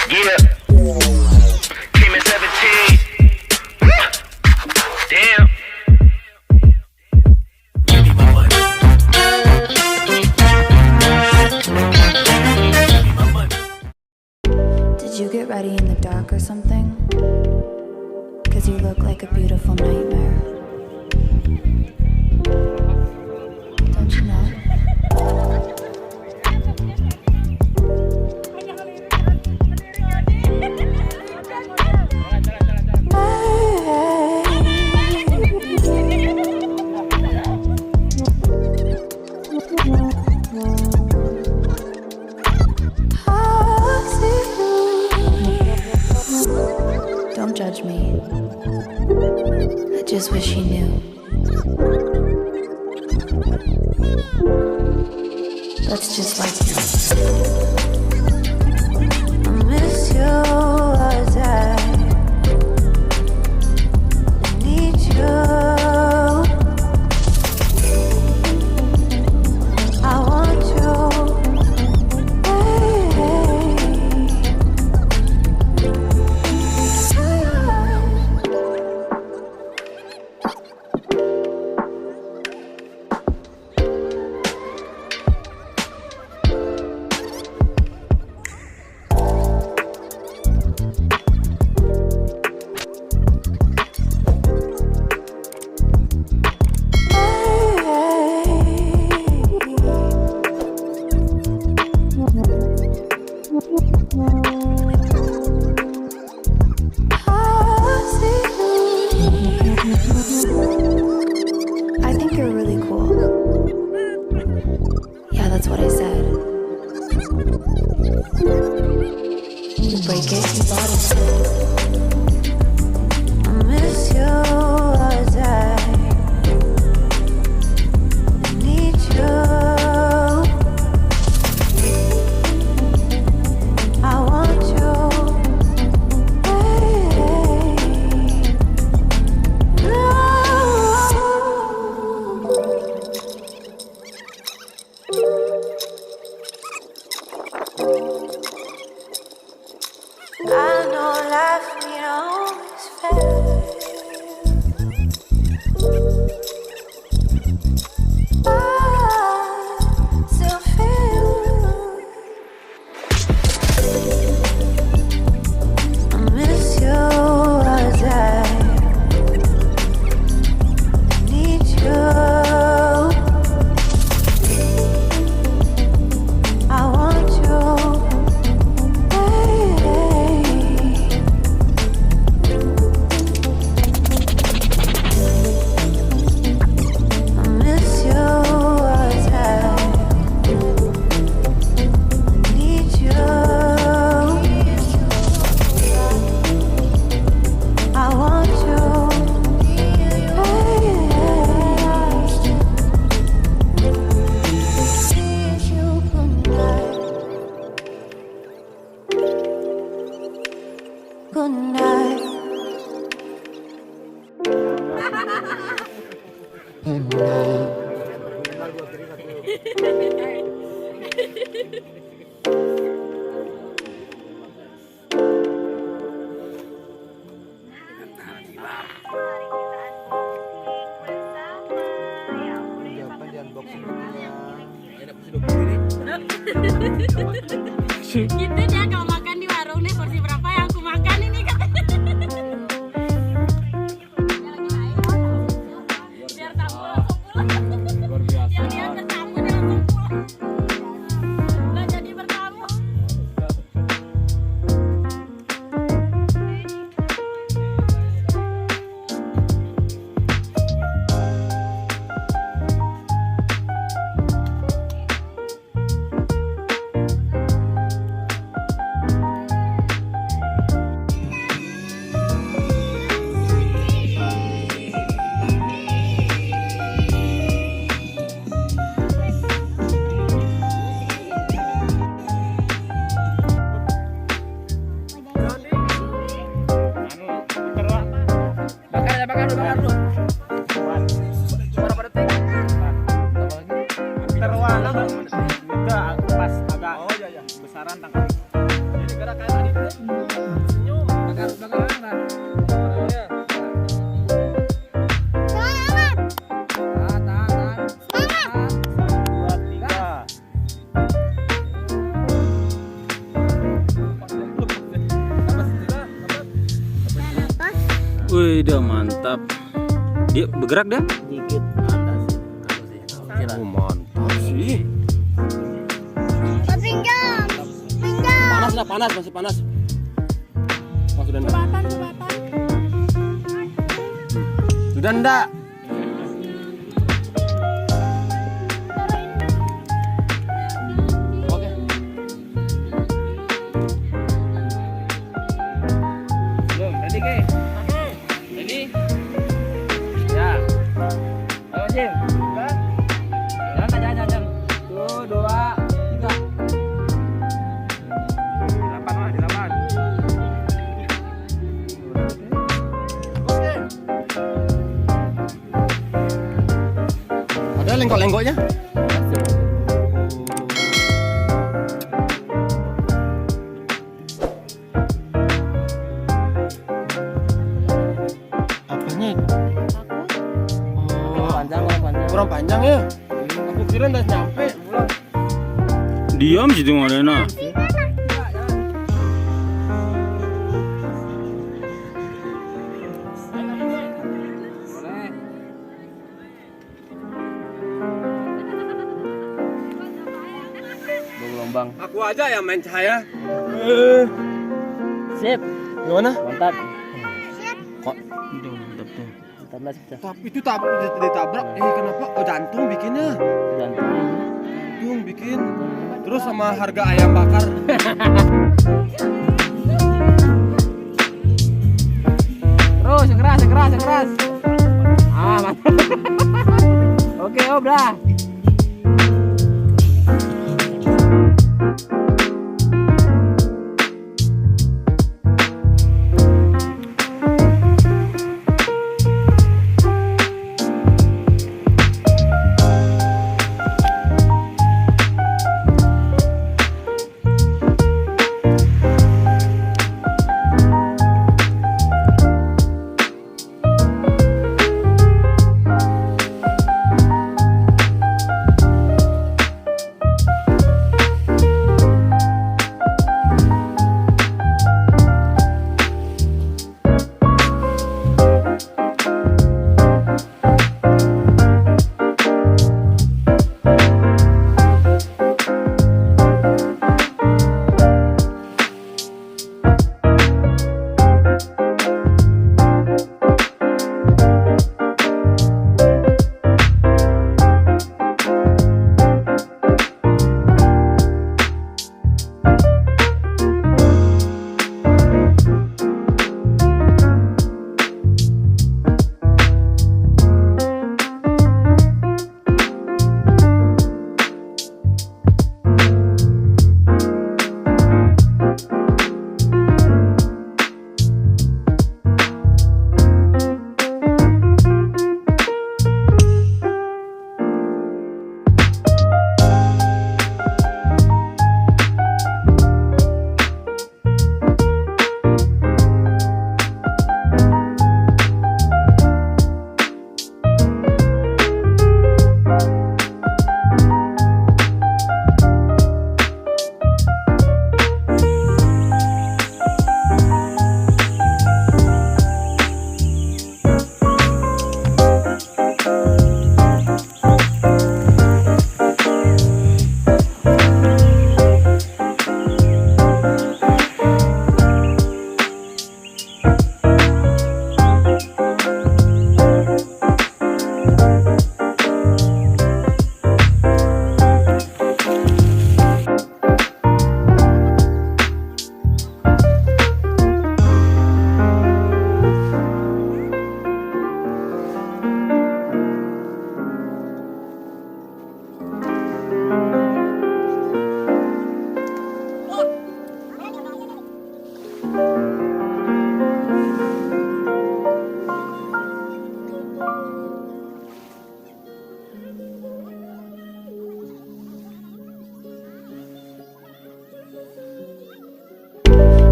Yeah. Came in 17. Damn. Give me my money. Give me my money. Did you get ready in the dark or something? 'Cause you look like a beautiful nightmare. Don't you know? Don't judge me. I just wish you knew. That's just like you. I miss you as I need you. I want you. I think you're really cool. Yeah, that's what I said. You break it, you bought it. I miss you as I need you. I want you. I know life ain't always fair. I still feel I miss you as I need you. I want you. Good night. Good night. Gitu dia kalau makan di warung nih porsi berapa yang aku makan ini katanya. Biar tamu langsung pulang. Luar biasa. Yang dia ke tamu dia langsung pulang. Nggak jadi bertamu. Wih, mantap. Dia bergerak dah? Dikit atas. Oh, mantap sih. Panas lah, panas, masih panas. Oh, sudah enggak? Sudah enggak? Oke. Belum, ready ke? Ready? Ya. Ayo, Jim. Jangan. 1, 2, 3. Ada lenggok-lenggoknya? Apanya? Kurang panjang ya? Aku kira udah nyampe. Diam situ Marena. Gelombang. Aku aja yang main cahaya. Sip. Gimana? Mantap. Kok? Mantap tuh. Mantap lah sip. Tapi itu ditabrak. Kenapa? Oh, jantung bikinnya. Jantung bikin. Terus sama harga ayam bakar. Terus yang keras. Ah, mantap. Oke, oblah.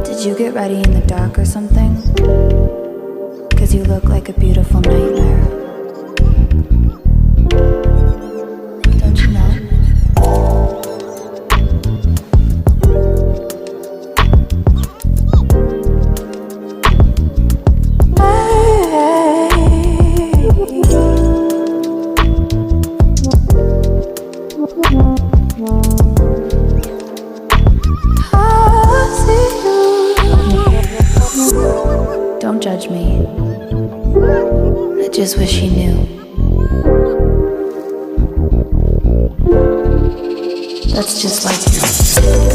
Did you get ready in the dark or something? 'Cause you look like a beautiful nightmare. Don't you know? Don't judge me. I just wish he knew. That's just like you.